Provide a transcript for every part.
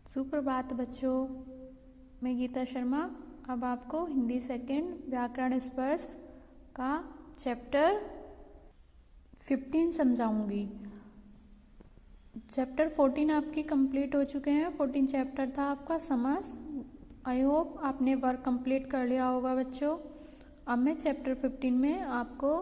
सुप्रभात बच्चों, मैं गीता शर्मा अब आपको हिंदी सेकंड व्याकरण स्पर्श का चैप्टर 15 समझाऊंगी। चैप्टर 14 आपके कंप्लीट हो चुके हैं। 14 चैप्टर था आपका समास। आई होप आपने वर्क कंप्लीट कर लिया होगा बच्चों। अब मैं चैप्टर 15 में आपको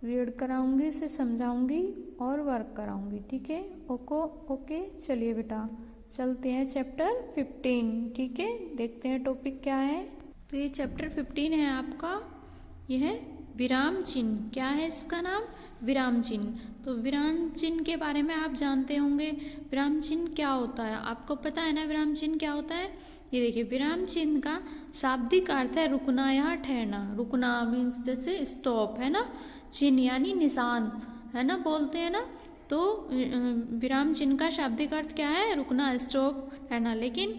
रीड कराऊंगी, इसे समझाऊंगी और वर्क कराऊंगी। ठीक है? ओके चलिए बेटा चलते हैं चैप्टर 15। ठीक है, देखते हैं टॉपिक क्या है। तो ये चैप्टर 15 है आपका। यह है विराम चिन्ह। क्या है इसका नाम? विराम चिन्ह। तो विराम चिन्ह के बारे में आप जानते होंगे। विराम चिन्ह क्या होता है आपको पता है ना? विराम चिन्ह क्या होता है? ये देखिए, विराम चिन्ह का शाब्दिक अर्थ है रुकना या ठहरना। रुकना मीन्स जैसे स्टॉप है ना, चिन्ह यानी निशान है ना, बोलते हैं ना। तो विराम चिन्ह का शाब्दिक अर्थ क्या है? रुकना, स्टॉप, ठहरना। लेकिन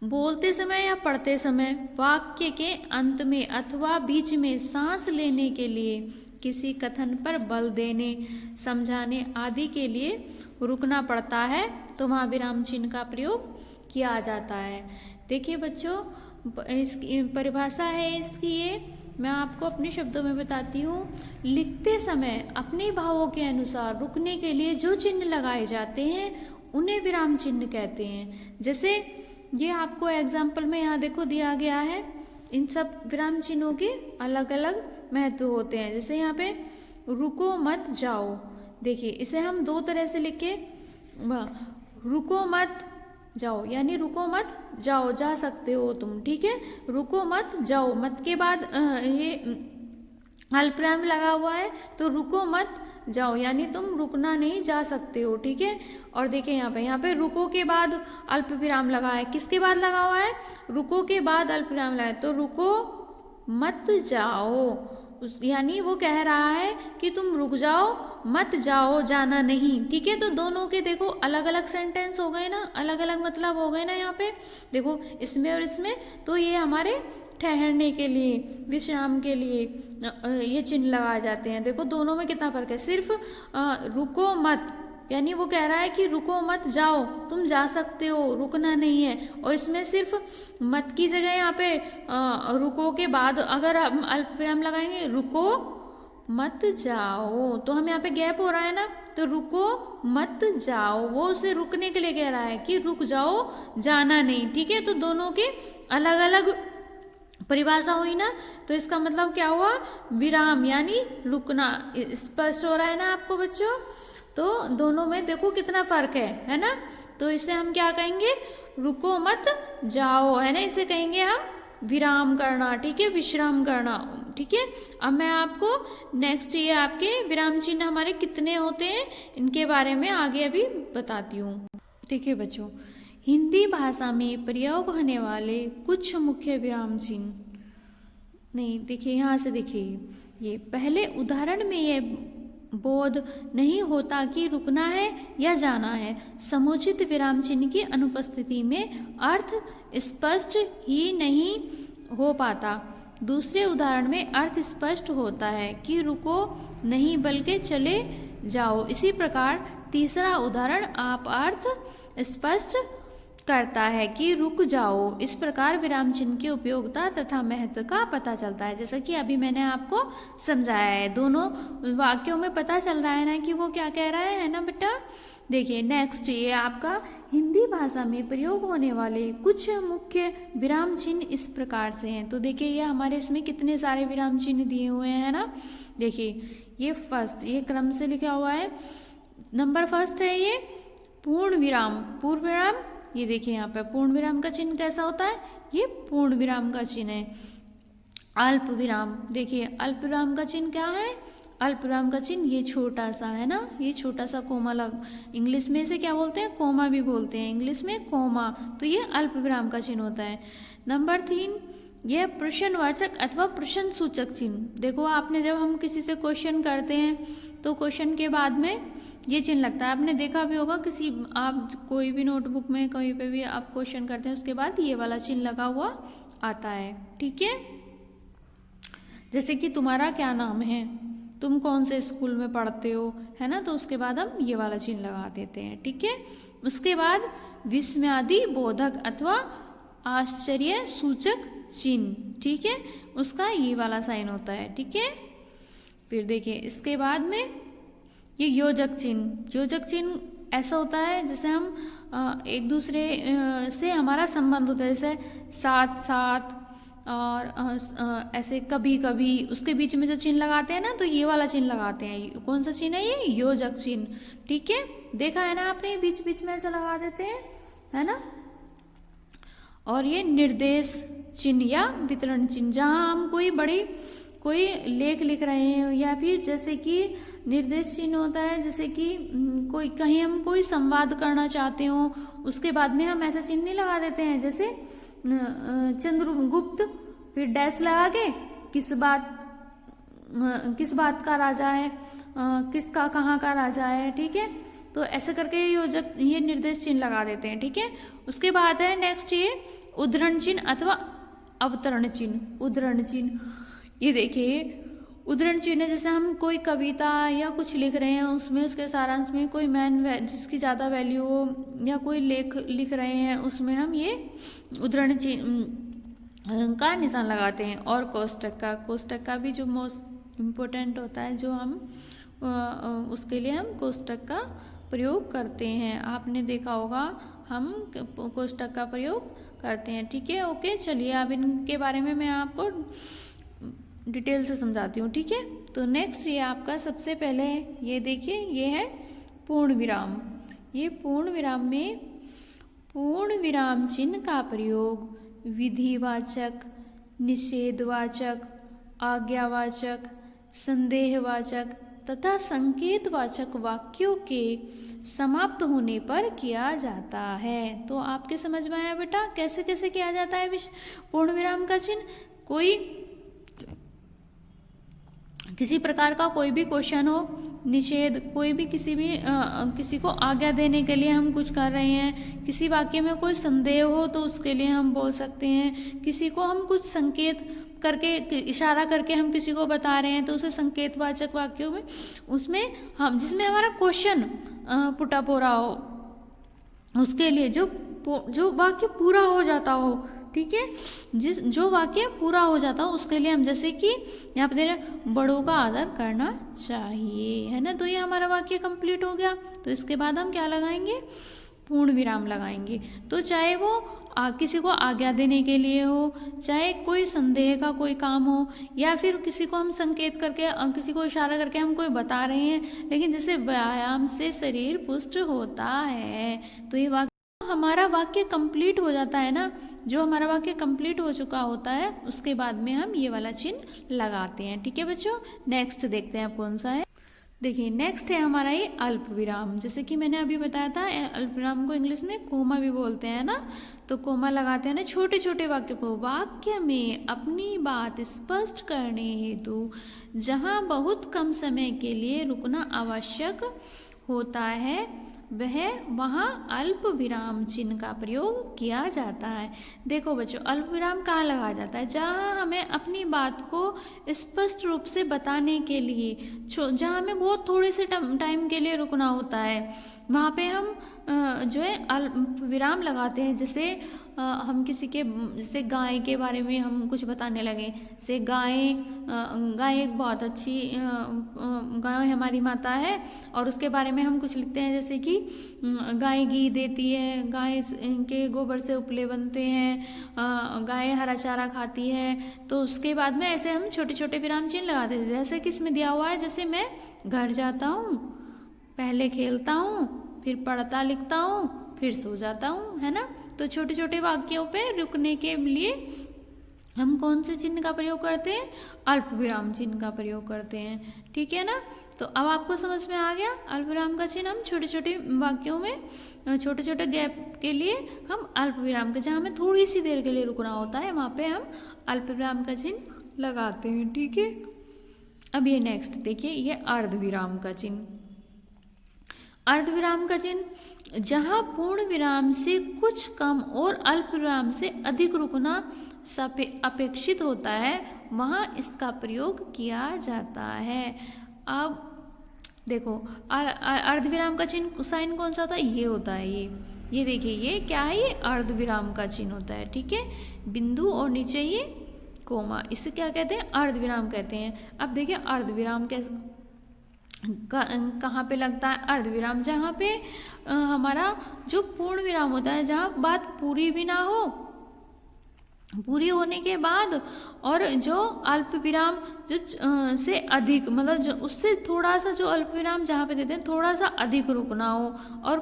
बोलते समय या पढ़ते समय वाक्य के अंत में अथवा बीच में सांस लेने के लिए, किसी कथन पर बल देने, समझाने आदि के लिए रुकना पड़ता है, तो वहाँ विराम चिन्ह का प्रयोग किया जाता है। देखिए बच्चों, इसकी परिभाषा है इसकी, ये मैं आपको अपने शब्दों में बताती हूँ। लिखते समय अपने भावों के अनुसार रुकने के लिए जो चिन्ह लगाए जाते हैं उन्हें विराम चिन्ह कहते हैं। जैसे ये आपको एग्जाम्पल में यहाँ देखो दिया गया है। इन सब विराम चिन्हों के अलग अलग महत्व होते हैं। जैसे यहाँ पे रुको मत जाओ, देखिए इसे हम दो तरह से लिखे। रुको मत जाओ यानी रुको मत जाओ, जा सकते हो तुम। ठीक है, रुको मत जाओ, मत के बाद ये अल्पविराम लगा हुआ है, तो रुको मत जाओ यानी तुम रुकना नहीं, जा सकते हो। ठीक है, और देखिए यहाँ पे रुको के बाद अल्प विराम लगा है। किसके बाद लगा हुआ है? रुको के बाद अल्प विराम लगा है, तो रुको मत जाओ यानी वो कह रहा है कि तुम रुक जाओ, मत जाओ, जाना नहीं। ठीक है, तो दोनों के देखो अलग अलग सेंटेंस हो गए ना, अलग अलग मतलब हो गए ना। यहाँ पे देखो इसमें और इसमें, तो ये हमारे ठहरने के लिए, विश्राम के लिए ये चिन्ह लगाए जाते हैं। देखो दोनों में कितना फर्क है। सिर्फ रुको मत यानी वो कह रहा है कि रुको मत जाओ, तुम जा सकते हो, रुकना नहीं है। और इसमें सिर्फ मत की जगह यहाँ पे रुको के बाद अगर हम अल्पविराम लगाएंगे, रुको मत जाओ, तो हम यहाँ पे गैप हो रहा है ना, तो रुको मत जाओ, वो उसे रुकने के लिए कह रहा है कि रुक जाओ, जाना नहीं। ठीक है, तो दोनों के अलग अलग परिभाषा हुई ना, तो इसका मतलब क्या हुआ? विराम यानी रुकना। स्पष्ट हो रहा है ना आपको बच्चों? तो दोनों में देखो कितना फर्क है ना। तो इसे हम क्या कहेंगे? रुको मत जाओ है ना, इसे कहेंगे हम विराम करना। ठीक है, विश्राम करना। ठीक है, अब मैं आपको नेक्स्ट ये आपके विराम चिन्ह हमारे कितने होते हैं इनके बारे में आगे अभी बताती हूँ। देखिए बच्चों, हिंदी भाषा में प्रयोग होने वाले कुछ मुख्य विराम चिन्ह नहीं, देखिए यहाँ से देखिए, ये पहले उदाहरण में ये बोध नहीं होता कि रुकना है या जाना है। समुचित विराम चिन्ह की अनुपस्थिति में अर्थ स्पष्ट ही नहीं हो पाता। दूसरे उदाहरण में अर्थ स्पष्ट होता है कि रुको नहीं बल्कि चले जाओ। इसी प्रकार तीसरा उदाहरण आप अर्थ स्पष्ट करता है कि रुक जाओ। इस प्रकार विराम चिन्ह की उपयोगिता तथा महत्व का पता चलता है। जैसा कि अभी मैंने आपको समझाया है, दोनों वाक्यों में पता चल रहा है ना कि वो क्या कह रहा है ना बेटा। देखिए नेक्स्ट, ये आपका हिंदी भाषा में प्रयोग होने वाले कुछ मुख्य विराम चिन्ह इस प्रकार से हैं। तो देखिए ये हमारे इसमें कितने सारे विराम चिन्ह दिए हुए हैं ना। देखिए ये फर्स्ट, ये क्रम से लिखा हुआ है। नंबर फर्स्ट है ये पूर्ण विराम, पूर्ण विराम। ये देखिए यहाँ पे पूर्ण विराम का चिन्ह कैसा होता है? ये पूर्ण विराम का चिन्ह है। अल्प विराम, देखिए अल्प विराम का चिन्ह क्या है? अल्प विराम का चिन्ह ये छोटा सा है ना, ये छोटा सा कोमा इंग्लिश में इसे क्या बोलते हैं? कोमा भी बोलते हैं इंग्लिश में, कोमा। तो ये अल्प विराम का चिन्ह होता है। नंबर 3, यह प्रश्नवाचक अथवा प्रश्न सूचक चिन्ह। देखो आपने जब हम किसी से क्वेश्चन करते हैं तो क्वेश्चन के बाद में ये चिन्ह लगता है। आपने देखा भी होगा किसी, आप कोई भी नोटबुक में कहीं पे भी आप क्वेश्चन करते हैं उसके बाद ये वाला चिन्ह लगा हुआ आता है। ठीक है, जैसे कि तुम्हारा क्या नाम है, तुम कौन से स्कूल में पढ़ते हो, है ना, तो उसके बाद हम ये वाला चिन्ह लगा देते हैं। ठीक है, उसके बाद विस्मयादि बोधक अथवा आश्चर्य सूचक चिन्ह, ठीक है, उसका ये वाला साइन होता है, ठीक है। फिर देखिए इसके बाद में ये योजक चिन्ह। योजक चिन्ह ऐसा होता है जैसे हम एक दूसरे से हमारा संबंध होता है, जैसे साथ साथ और ऐसे कभी कभी, उसके बीच में जो चिन्ह लगाते हैं ना, तो ये वाला चिन्ह लगाते हैं। कौन सा चिन्ह है ये? योजक चिन्ह, ठीक है। देखा है ना आपने, बीच बीच में ऐसा लगा देते हैं, है ना। और ये निर्देश चिन्ह या वितरण चिन्ह, जहाँ हम कोई लेख लिख रहे हैं, या फिर जैसे कि निर्देश चिन्ह होता है, जैसे कि कोई कहीं हम कोई संवाद करना चाहते हो, उसके बाद में हम ऐसा चिन्ह नहीं लगा देते हैं, जैसे चंद्रगुप्त फिर डैश लगा के किस बात का राजा है, किसका कहाँ का राजा है, ठीक है। तो ऐसे करके ये निर्देश चिन्ह लगा देते हैं, ठीक है। उसके बाद है नेक्स्ट ये उद्धरण चिन्ह अथवा अवतरण चिन्ह। उद्धरण चिन्ह, ये देखिए उद्धरण चिन्ह जैसे हम कोई कविता या कुछ लिख रहे हैं, उसमें उसके सारांश में कोई जिसकी ज़्यादा वैल्यू हो, या कोई लेख लिख रहे हैं, उसमें हम ये उद्धरण चिन्ह का निशान लगाते हैं। और कोष्टक का भी जो मोस्ट इम्पोर्टेंट होता है, जो हम उसके लिए हम कोष्टक का प्रयोग करते हैं। आपने देखा होगा हम कोष्टक का प्रयोग करते हैं, ठीक है। ओके, चलिए अब इनके बारे में मैं आपको डिटेल से समझाती हूँ, ठीक है। तो नेक्स्ट ये आपका सबसे पहले ये देखिए, ये है पूर्ण विराम। ये पूर्ण विराम में पूर्ण विराम चिन्ह का प्रयोग विधिवाचक, निषेधवाचक, आज्ञावाचक, संदेहवाचक तथा संकेतवाचक वाक्यों के समाप्त होने पर किया जाता है। तो आपके समझ में आया बेटा कैसे कैसे किया जाता है पूर्ण विराम का चिन्ह? कोई किसी प्रकार का कोई भी क्वेश्चन हो, निषेध, कोई भी किसी को आज्ञा देने के लिए हम कुछ कर रहे हैं, किसी वाक्य में कोई संदेह हो तो उसके लिए हम बोल सकते हैं, किसी को हम कुछ संकेत करके, इशारा करके हम किसी को बता रहे हैं, तो उसे संकेतवाचक वाक्यों में, उसमें हम जिसमें हमारा क्वेश्चन पुटअप हो रहा हो, उसके लिए जो वाक्य पूरा हो जाता हो, ठीक है, जो वाक्य पूरा हो जाता हो उसके लिए हम, जैसे कि यहाँ पे दे रहे बड़ों का आदर करना चाहिए, है ना। तो ये हमारा वाक्य कंप्लीट हो गया। तो इसके बाद हम क्या लगाएंगे? पूर्ण विराम लगाएंगे। तो चाहे वो किसी को आज्ञा देने के लिए हो, चाहे कोई संदेह का कोई काम हो, या फिर किसी को हम संकेत करके, किसी को इशारा करके हम कोई बता रहे हैं, लेकिन जैसे व्यायाम से शरीर पुष्ट होता है, तो ये हमारा वाक्य कंप्लीट हो जाता है ना। जो हमारा वाक्य कंप्लीट हो चुका होता है उसके बाद में हम ये वाला चिन्ह लगाते हैं, ठीक है बच्चों। नेक्स्ट देखते हैं कौन सा है। देखिए नेक्स्ट है हमारा ये अल्प विराम। जैसे कि मैंने अभी बताया था, अल्प विराम को इंग्लिश में कोमा भी बोलते हैं ना। तो कोमा लगाते हैं ना छोटे छोटे वाक्य को, वाक्य में अपनी बात स्पष्ट करने हेतु जहाँ बहुत कम समय के लिए रुकना आवश्यक होता है, वहाँ अल्प विराम चिन्ह का प्रयोग किया जाता है। देखो बच्चों, अल्प विराम कहाँ लगाया जाता है? जहाँ हमें अपनी बात को स्पष्ट रूप से बताने के लिए, जहाँ हमें बहुत थोड़े से टाइम के लिए रुकना होता है, वहाँ पे हम जो है अल्प विराम लगाते हैं। जैसे हम किसी के, जैसे गाय के बारे में हम कुछ बताने लगे, जैसे गाय एक बहुत अच्छी गाय हमारी माता है, और उसके बारे में हम कुछ लिखते हैं, जैसे कि गाय घी देती है, गाय के गोबर से उपले बनते हैं, गाय हरा चारा खाती है। तो उसके बाद में ऐसे हम छोटे छोटे विराम चिन्ह लगाते हैं। जैसे कि इसमें दिया हुआ है, जैसे मैं घर जाता हूँ, पहले खेलता हूँ, फिर पढ़ता लिखता हूँ, फिर सो जाता हूँ, है ना। तो छोटे छोटे वाक्यों पे रुकने के लिए हम कौन से चिन्ह का प्रयोग करते हैं? अल्प विराम चिन्ह का प्रयोग करते हैं, ठीक है ना। तो अब आपको समझ में आ गया, अल्प विराम का चिन्ह हम छोटे छोटे वाक्यों में, छोटे छोटे गैप के लिए हम अल्प विराम का, जहाँ हमें थोड़ी सी देर के लिए रुकना होता है, वहाँ पे हम अल्प विराम का चिन्ह लगाते हैं, ठीक है। अब ये नेक्स्ट देखिए, ये अर्ध विराम का चिन्ह। अर्ध विराम का चिन्ह, जहाँ पूर्ण विराम से कुछ कम और अल्प विराम से अधिक रुकना अपेक्षित होता है, वहाँ इसका प्रयोग किया जाता है। अब देखो, अर्ध विराम का चिन्ह साइन कौन सा था? ये होता है, ये ये देखिए ये क्या है, ये अर्धविराम का चिन्ह होता है, ठीक है, बिंदु और नीचे ये कोमा, इसे क्या कहते हैं, अर्धविराम कहते हैं। अब देखिए अर्धविराम कैसे कहाँ पे लगता है, अर्धविराम जहाँ पे हमारा जो पूर्ण विराम होता है, जहाँ बात पूरी भी ना हो, पूरी होने के बाद, और जो अल्प विराम जो से अधिक, मतलब जो उससे थोड़ा सा, जो अल्प विराम जहाँ पे देते हैं थोड़ा सा अधिक रुकना हो, और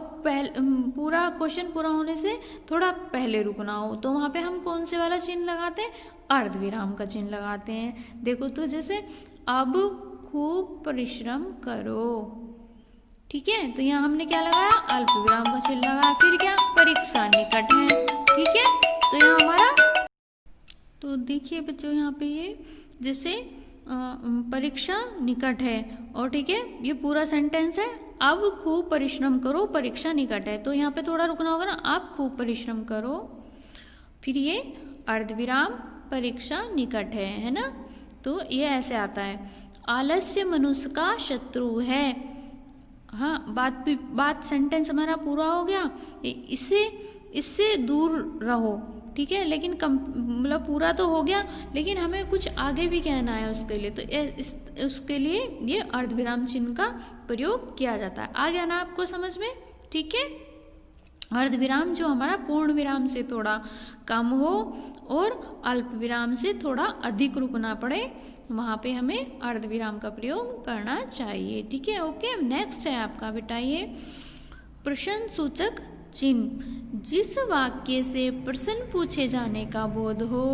पूरा क्वेश्चन पूरा होने से थोड़ा पहले रुकना हो, तो वहाँ पे हम कौन से वाला चिन्ह लगाते हैं, अर्धविराम का चिन्ह लगाते हैं। देखो तो जैसे अब खूब परिश्रम करो, ठीक है, तो यहाँ हमने क्या लगाया, अल्प विराम का चिन्ह लगाया। फिर क्या, परीक्षा निकट है, ठीक है, तो यहाँ हमारा, तो देखिए बच्चों यहाँ पे ये जैसे परीक्षा निकट है, और ठीक है ये पूरा सेंटेंस है, अब खूब परिश्रम करो परीक्षा निकट है, तो यहाँ पे थोड़ा रुकना होगा ना, आप खूब परिश्रम करो, फिर ये अर्धविराम परीक्षा निकट है ना, तो ये ऐसे आता है। आलस्य मनुष्य का शत्रु है, हाँ बात सेंटेंस हमारा पूरा हो गया, इससे दूर रहो, ठीक है, लेकिन मतलब पूरा तो हो गया, लेकिन हमें कुछ आगे भी कहना है उसके लिए, तो उसके लिए ये अर्धविराम चिन्ह का प्रयोग किया जाता है। आ गया ना आपको समझ में, ठीक है। अर्धविराम जो हमारा पूर्ण विराम से थोड़ा कम हो और अल्प विराम से थोड़ा अधिक रुकना पड़े, वहाँ पे हमें अर्धविराम का प्रयोग करना चाहिए, ठीक है। ओके, नेक्स्ट है आपका बेटा ये प्रश्न सूचक चिन्ह। जिस वाक्य से प्रश्न पूछे जाने का बोध हो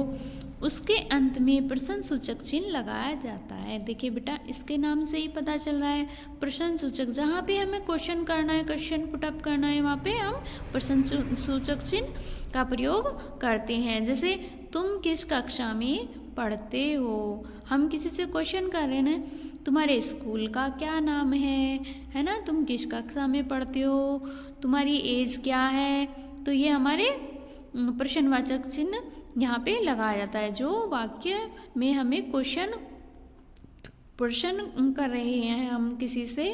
उसके अंत में प्रश्न सूचक चिन्ह लगाया जाता है। देखिए बेटा इसके नाम से ही पता चल रहा है, प्रश्न सूचक, जहाँ पे हमें क्वेश्चन करना है, क्वेश्चन पुटअप करना है, वहाँ पे हम प्रश्न सूचक चिन्ह का प्रयोग करते हैं। जैसे तुम किस कक्षा में पढ़ते हो, हम किसी से क्वेश्चन कर रहे हैं, तुम्हारे स्कूल का क्या नाम है ना, तुम किस कक्षा में पढ़ते हो, तुम्हारी एज क्या है, तो ये हमारे प्रश्नवाचक चिन्ह यहाँ पे लगाया जाता है। जो वाक्य में हमें प्रश्न कर रहे हैं हम किसी से,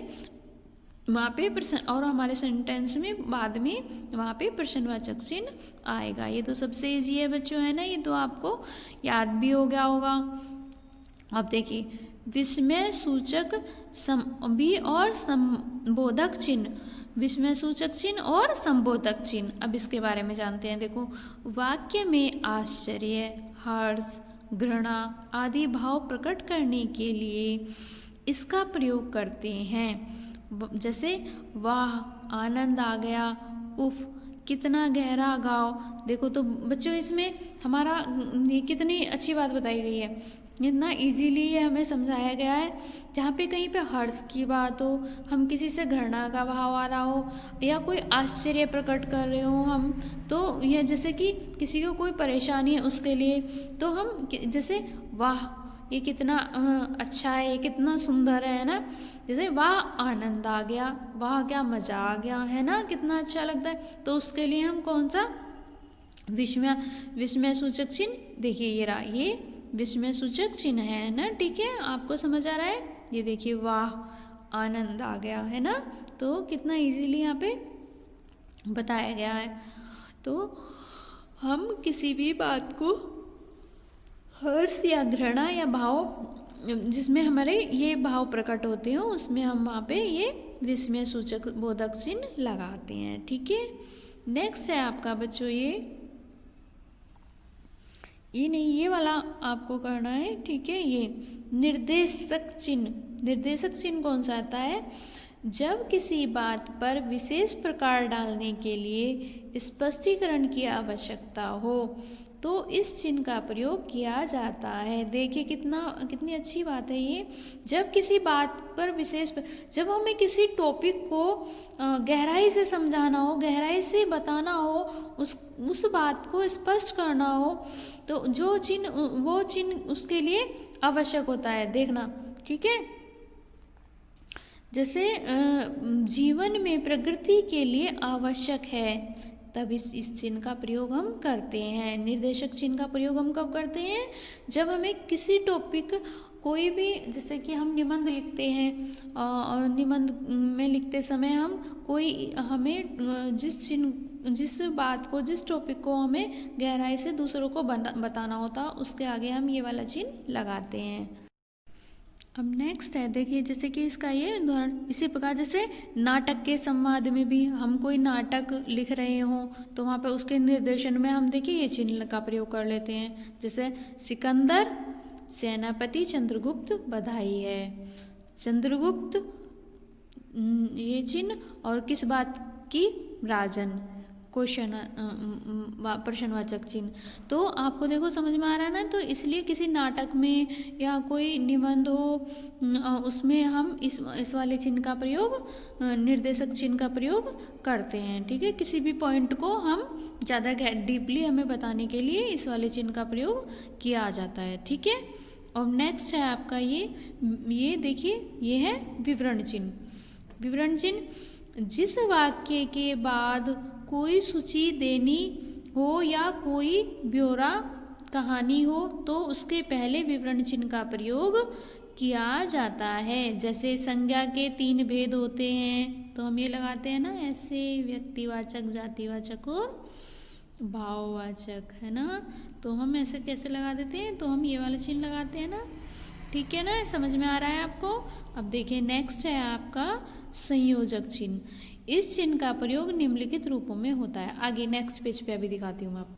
वहाँ पे प्रश्न, और हमारे सेंटेंस में बाद में वहाँ पे प्रश्नवाचक चिन्ह आएगा। ये तो सबसे इजी है बच्चों, है ना, ये तो आपको याद भी हो गया होगा। अब देखिए विस्मय सूचक भी और संबोधक चिन्ह, विस्मय सूचक चिन्ह और संबोधक चिन्ह, अब इसके बारे में जानते हैं। देखो वाक्य में आश्चर्य, हर्ष, घृणा आदि भाव प्रकट करने के लिए इसका प्रयोग करते हैं। जैसे वाह आनंद आ गया, उफ कितना गहरा गाओ। देखो तो बच्चों इसमें हमारा ये कितनी अच्छी बात बताई गई है, इतना इजीली ये हमें समझाया गया है। जहाँ पे कहीं पे हर्ष की बात हो, हम किसी से घृणा का भाव आ रहा हो, या कोई आश्चर्य प्रकट कर रहे हो हम, तो यह जैसे कि किसी को कोई परेशानी है उसके लिए, तो हम जैसे वाह ये कितना अच्छा है, ये कितना सुंदर है ना, जैसे वाह आनंद आ गया, वाह क्या मज़ा आ गया, है ना, कितना अच्छा लगता है। तो उसके लिए हम कौन सा विस्मय सूचक चिन्ह, देखिए ये रहा, ये विस्मय सूचक चिन्ह है ना, ठीक है, आपको समझ आ रहा है। ये देखिए वाह आनंद आ गया, है ना, तो कितना इजीली यहाँ पे बताया गया है। तो हम किसी भी बात को हर्ष या घृणा या भाव जिसमें हमारे ये भाव प्रकट होते हो, उसमें हम वहाँ पे ये विस्मय सूचक बोधक चिन्ह लगाते हैं, ठीक है। नेक्स्ट है आपका बच्चों ये नहीं, ये वाला आपको करना है, ठीक है। ये निर्देशक चिन्ह, निर्देशक चिन्ह कौन सा आता है, जब किसी बात पर विशेष प्रकार डालने के लिए स्पष्टीकरण की आवश्यकता हो तो इस चिन्ह का प्रयोग किया जाता है। देखिए कितनी अच्छी बात है ये, जब किसी बात पर जब हमें किसी टॉपिक को गहराई से समझाना हो, गहराई से बताना हो, उस बात को स्पष्ट करना हो, तो वो चिन्ह उसके लिए आवश्यक होता है, देखना, ठीक है। जैसे जीवन में प्रगति के लिए आवश्यक है, तब इस चिन्ह का प्रयोग हम करते हैं। निर्देशक चिन्ह का प्रयोग हम कब करते हैं, जब हमें किसी टॉपिक कोई भी, जैसे कि हम निबंध लिखते हैं और निबंध में लिखते समय हमें जिस चिन्ह जिस बात को, जिस टॉपिक को हमें गहराई से दूसरों को बताना होता है, उसके आगे हम ये वाला चिन्ह लगाते हैं। अब नेक्स्ट है, देखिए जैसे कि इसका ये उदाहरण, इसी प्रकार जैसे नाटक के संवाद में भी हम कोई नाटक लिख रहे हों तो वहाँ पे उसके निर्देशन में हम देखिए ये चिन्ह का प्रयोग कर लेते हैं। जैसे सिकंदर सेनापति चंद्रगुप्त बधाई है। चंद्रगुप्त ये चिन्ह और किस बात की, राजन, क्वेश्चन प्रश्नवाचक चिन्ह। तो आपको देखो समझ में आ रहा है ना, तो इसलिए किसी नाटक में या कोई निबंध हो उसमें हम इस वाले चिन्ह का प्रयोग, निर्देशक चिन्ह का प्रयोग करते हैं। ठीक है, किसी भी पॉइंट को हम ज़्यादा डीपली हमें बताने के लिए इस वाले चिन्ह का प्रयोग किया जाता है। ठीक है, और नेक्स्ट है आपका ये देखिए, ये है विवरण चिन्ह। विवरण चिन्ह, जिस वाक्य के बाद कोई सूची देनी हो या कोई ब्यौरा कहानी हो तो उसके पहले विवरण चिन्ह का प्रयोग किया जाता है। जैसे संज्ञा के 3 भेद होते हैं तो हम ये लगाते हैं ना, ऐसे व्यक्तिवाचक, जातिवाचक और भाववाचक, है ना। तो हम ऐसे कैसे लगा देते हैं, तो हम ये वाला चिन्ह लगाते हैं ना। ठीक है ना, समझ में आ रहा है आपको। अब देखिए नेक्स्ट है आपका संयोजक चिन्ह। इस चिन्ह का प्रयोग निम्नलिखित रूपों में होता है। आगे नेक्स्ट पेज पे अभी दिखाती हूँ मैं आपको।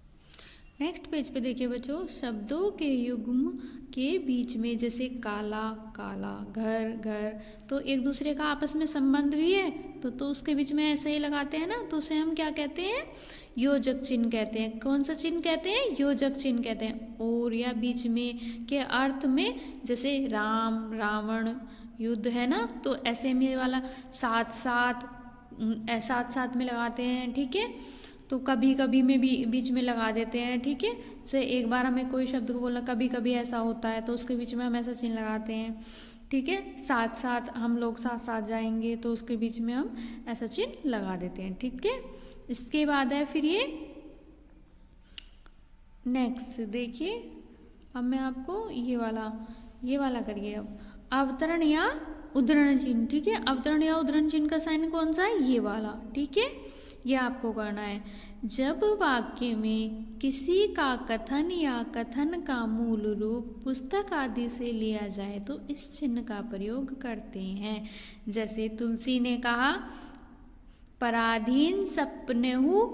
नेक्स्ट पेज पे देखिए बच्चों, शब्दों के युग्म के बीच में जैसे काला काला, घर घर, तो एक दूसरे का आपस में संबंध भी है तो उसके बीच में ऐसे ही लगाते हैं ना, तो उसे हम क्या कहते हैं, योजक चिन्ह कहते हैं। कौन सा चिन्ह कहते हैं, योजक चिन्ह कहते हैं। और या बीच में के अर्थ में, जैसे राम रावण युद्ध, है ना, तो ऐसे में वाला साथ साथ में लगाते हैं। ठीक है, तो कभी कभी में भी बीच में लगा देते हैं। ठीक है, जैसे एक बार हमें कोई शब्द को बोलना, कभी कभी ऐसा होता है तो उसके बीच में हम ऐसा चिन्ह लगाते हैं। ठीक है, साथ साथ हम लोग साथ साथ जाएंगे तो उसके बीच में हम ऐसा चिन्ह लगा देते हैं। ठीक है, इसके बाद है फिर ये नेक्स्ट देखिए, अब मैं आपको ये वाला करिए। अब अवतरण या उद्धरण चिन्ह। ठीक है, अवतरण या उद्धरण चिन्ह का साइन कौन सा है, ये वाला। ठीक है, ये आपको करना है। जब वाक्य में किसी का कथन या कथन का मूल रूप पुस्तक आदि से लिया जाए तो इस चिन्ह का प्रयोग करते हैं। जैसे तुलसी ने कहा, पराधीन सपनेहु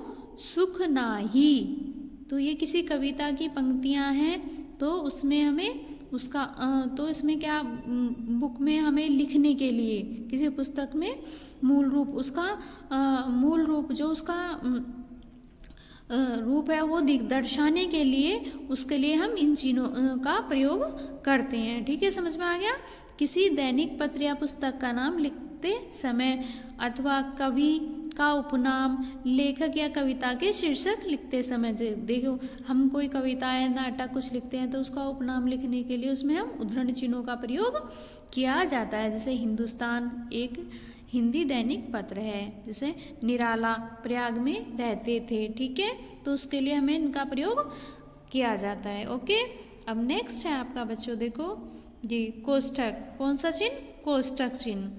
सुख नाही, तो ये किसी कविता की पंक्तियां हैं, तो उसमें हमें उसका तो इसमें क्या, बुक में हमें लिखने के लिए किसी पुस्तक में मूल रूप, उसका मूल रूप जो उसका रूप है वो दर्शाने के लिए, उसके लिए हम इन चिन्हों का प्रयोग करते हैं। ठीक है, समझ में आ गया। किसी दैनिक पत्र या पुस्तक का नाम लिखते समय अथवा कवि का उपनाम, लेखक या कविता के शीर्षक लिखते समय, देखो हम कोई कविता या नाटक कुछ लिखते हैं तो उसका उपनाम लिखने के लिए उसमें हम उद्धरण चिन्हों का प्रयोग किया जाता है। जैसे हिंदुस्तान एक हिंदी दैनिक पत्र है, जैसे निराला प्रयाग में रहते थे। ठीक है, तो उसके लिए हमें इनका प्रयोग किया जाता है। ओके, अब नेक्स्ट है आपका बच्चों, देखो जी कोष्ठक। कौन सा चिन्ह, कोष्ठक चिन्ह।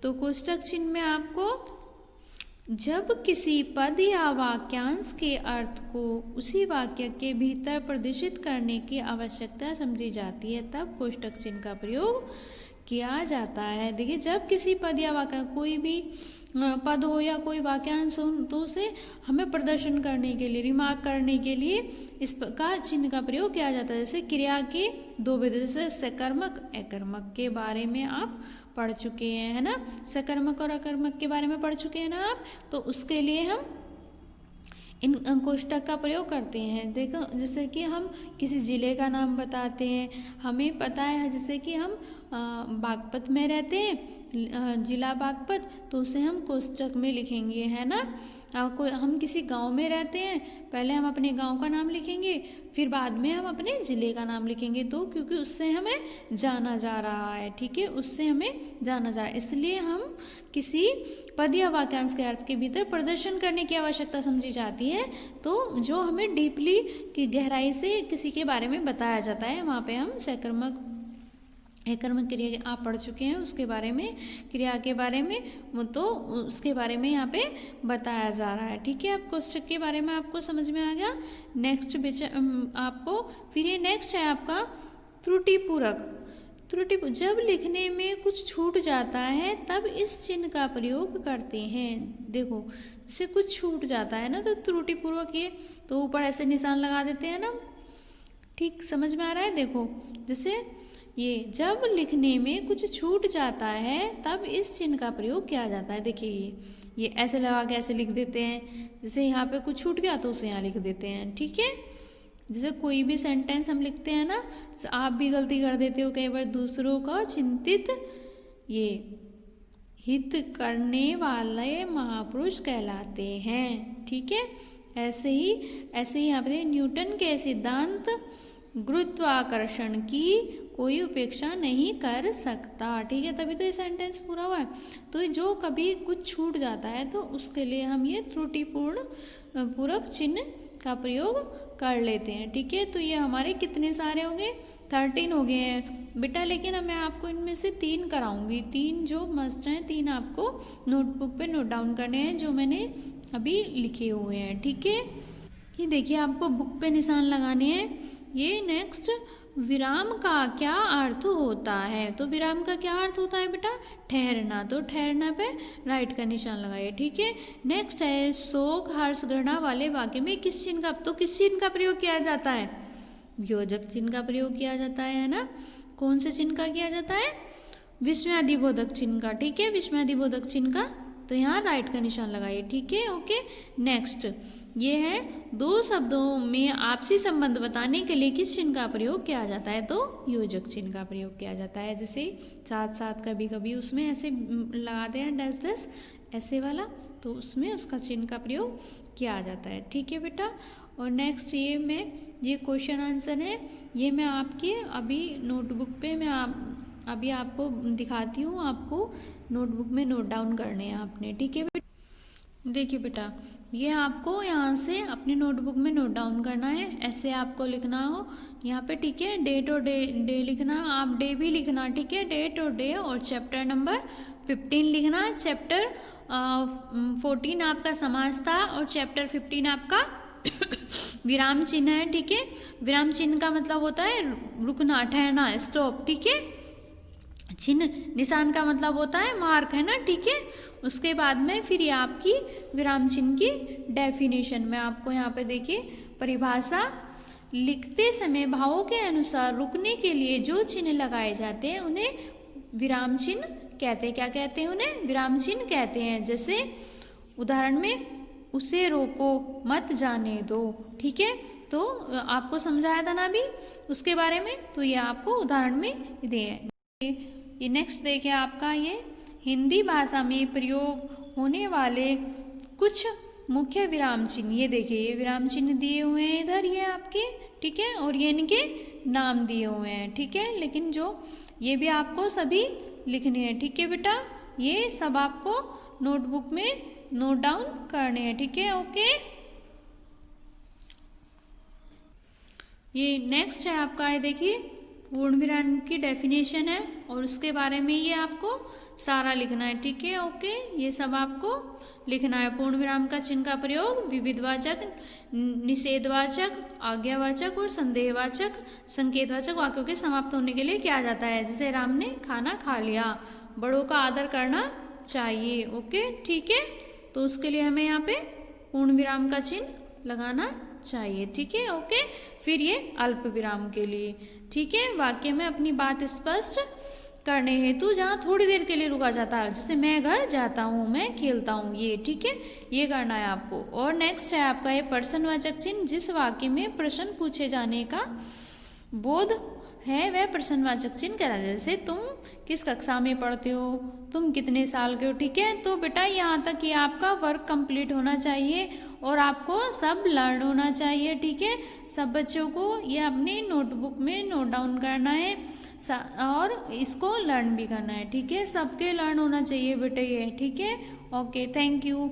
तो कोष्ठक चिन्ह में आपको जब किसी पद या वाक्यांश के अर्थ को उसी वाक्य के भीतर प्रदर्शित करने की आवश्यकता समझी जाती है तब कोष्ठक चिन्ह का प्रयोग किया जाता है। देखिए, जब किसी पद या वाक्य, कोई भी पद हो या कोई वाक्यांश हो तो उसे हमें प्रदर्शन करने के लिए, रिमार्क करने के लिए इसका चिन्ह का प्रयोग किया जाता है। जैसे क्रिया के 2 भेद, जैसे सकर्मक अकर्मक के बारे में आप पढ़ चुके हैं, है ना, सकर्मक और अकर्मक के बारे में पढ़ चुके हैं ना आप, तो उसके लिए हम इन कोष्ठक का प्रयोग करते हैं। देखो, जैसे कि हम किसी जिले का नाम बताते हैं, हमें पता है जैसे कि हम बागपत में रहते हैं, जिला बागपत, तो उसे हम कोष्ठक में लिखेंगे, है ना। हम किसी गांव में रहते हैं, पहले हम अपने गांव का नाम लिखेंगे, फिर बाद में हम अपने ज़िले का नाम लिखेंगे, तो क्योंकि उससे हमें जाना जा रहा है। ठीक है, उससे हमें जाना जा रहा है, इसलिए हम किसी पद या वाक्यांश के अर्थ के भीतर प्रदर्शन करने की आवश्यकता समझी जाती है। तो जो हमें डीपली की गहराई से किसी के बारे में बताया जाता है, वहाँ पे हम सकर्मक कर्मक क्रिया आप पढ़ चुके हैं, उसके बारे में, क्रिया के बारे में, तो उसके बारे में यहाँ पे बताया जा रहा है। ठीक है, आप कोष्ठक के बारे में आपको समझ में आ गया। नेक्स्ट आपको फिर ये नेक्स्ट है आपका त्रुटिपूरक। त्रुटि, जब लिखने में कुछ छूट जाता है तब इस चिन्ह का प्रयोग करते हैं। देखो जैसे कुछ छूट जाता है ना तो त्रुटिपूर्वक ये तो ऊपर ऐसे निशान लगा देते हैं ना। ठीक, समझ में आ रहा है। देखो जैसे ये जब लिखने में कुछ छूट जाता है तब इस चिन्ह का प्रयोग किया जाता है। देखिए ये ऐसे लगा के ऐसे लिख देते हैं, जैसे यहाँ पे कुछ छूट गया तो उसे यहाँ लिख देते हैं। ठीक है, जैसे कोई भी सेंटेंस हम लिखते हैं ना, आप भी गलती कर देते हो कई बार, दूसरों का चिंतित ये हित करने वाले महापुरुष कहलाते हैं। ठीक है, ऐसे ही यहाँ पे न्यूटन के सिद्धांत गुरुत्वाकर्षण की कोई उपेक्षा नहीं कर सकता। ठीक है, तभी तो ये सेंटेंस पूरा हुआ है। तो जो कभी कुछ छूट जाता है तो उसके लिए हम ये त्रुटिपूर्ण पूरक चिन्ह का प्रयोग कर लेते हैं। ठीक है, तो ये हमारे कितने सारे हो गए, 13 हो गए हैं बेटा। लेकिन अब मैं आपको इनमें से 3 कराऊंगी, 3 जो मस्ट हैं, 3 आपको नोटबुक पे नोट डाउन करने हैं जो मैंने अभी लिखे हुए हैं। ठीक है, ये देखिए आपको बुक पे निशान लगाने हैं। ये नेक्स्ट विराम का क्या अर्थ होता है, तो विराम का क्या अर्थ होता है बेटा, ठहरना। तो ठहरना पे राइट का निशान लगाइए। ठीक है, नेक्स्ट है शोक हर्ष घृणा वाले वाक्य में किस चिन्ह का, तो किस चिन्ह का प्रयोग किया जाता है, योजक चिन्ह का प्रयोग किया जाता है ना। कौन से चिन्ह का किया जाता है, विस्मयादिबोधक चिन्ह का। ठीक है, विस्मयादिबोधक चिन्ह का, तो यहाँ राइट का निशान लगाइए। ठीक है, ओके। नेक्स्ट ये है 2 शब्दों में आपसी संबंध बताने के लिए किस चिन्ह का प्रयोग किया जाता है, तो योजक चिन्ह का प्रयोग किया जाता है। जैसे साथ साथ कभी कभी उसमें ऐसे लगाते हैं डैश डैश ऐसे वाला, तो उसमें उसका चिन्ह का प्रयोग किया जाता है। ठीक है बेटा, और नेक्स्ट ये क्वेश्चन आंसर है, ये मैं आपके अभी नोटबुक पे मैं अभी आपको दिखाती हूँ, आपको नोटबुक में नोट डाउन करने हैं आपने। ठीक है बेटा, देखिए बेटा ये आपको यहाँ से अपनी नोटबुक में नोट डाउन करना है, ऐसे आपको लिखना हो यहाँ पे। ठीक है, डेट और डे लिखना, आप डे भी लिखना। ठीक है, डेट और डे, और चैप्टर नंबर 15 लिखना। चैप्टर 14 आपका समास था और चैप्टर 15 आपका विराम चिन्ह है। ठीक है, विराम चिन्ह का मतलब होता है रुकना, ठहरना, स्टॉप। ठीक है, चिन्ह निशान का मतलब होता है मार्क, है ना। ठीक है, उसके बाद में फिर ये आपकी विराम चिन्ह की डेफिनेशन में आपको यहाँ पे देखिए परिभाषा, लिखते समय भावों के अनुसार रुकने के लिए जो चिन्ह लगाए जाते हैं उन्हें विराम चिन्ह कहते हैं। क्या कहते हैं, उन्हें विराम चिन्ह कहते हैं। जैसे उदाहरण में उसे रोको, मत जाने दो। ठीक है, तो आपको समझाया था ना अभी उसके बारे में, तो ये आपको उदाहरण में दिए। ये नेक्स्ट देखिए आपका ये हिंदी भाषा में प्रयोग होने वाले कुछ मुख्य विराम चिन्ह। ये देखिए ये विराम चिन्ह दिए हुए हैं इधर ये आपके। ठीक है, और ये इनके नाम दिए हुए हैं। ठीक है, लेकिन जो ये भी आपको सभी लिखने हैं। ठीक है बेटा, ये सब आपको नोटबुक में नोट डाउन करने हैं। ठीक है, ओके। ये नेक्स्ट है आपका, ये देखिए पूर्ण विराम की डेफिनेशन है और उसके बारे में ये आपको सारा लिखना है। ठीक है, ओके। ये सब आपको लिखना है। पूर्ण विराम का चिन्ह का प्रयोग विविधवाचक, निषेधवाचक, आज्ञावाचक और संदेहवाचक, संकेतवाचक वाक्यों के समाप्त होने के लिए किया जाता है। जैसे राम ने खाना खा लिया, बड़ों का आदर करना चाहिए। ओके, ठीक है, तो उसके लिए हमें यहाँ पे पूर्ण विराम का चिन्ह लगाना चाहिए। ठीक है, ओके। फिर ये अल्प विराम के लिए, ठीक है, वाक्य में अपनी बात स्पष्ट करने हेतु जहाँ थोड़ी देर के लिए रुका जाता है, जैसे मैं घर जाता हूँ, मैं खेलता हूँ, ये। ठीक है, ये करना है आपको। और नेक्स्ट है आपका ये प्रश्नवाचक चिन्ह, जिस वाक्य में प्रश्न पूछे जाने का बोध है वह प्रश्नवाचक चिन्ह कहलाता है। जैसे तुम किस कक्षा में पढ़ते हो, तुम कितने साल के हो। ठीक है, तो बेटा यहाँ तक ये आपका वर्क कंप्लीट होना चाहिए और आपको सब लर्न होना चाहिए। ठीक है, सब बच्चों को ये अपनी नोटबुक में नोट डाउन करना है और इसको लर्न भी करना है। ठीक है, सबके लर्न होना चाहिए बेटे ये। ठीक है, ओके, थैंक यू।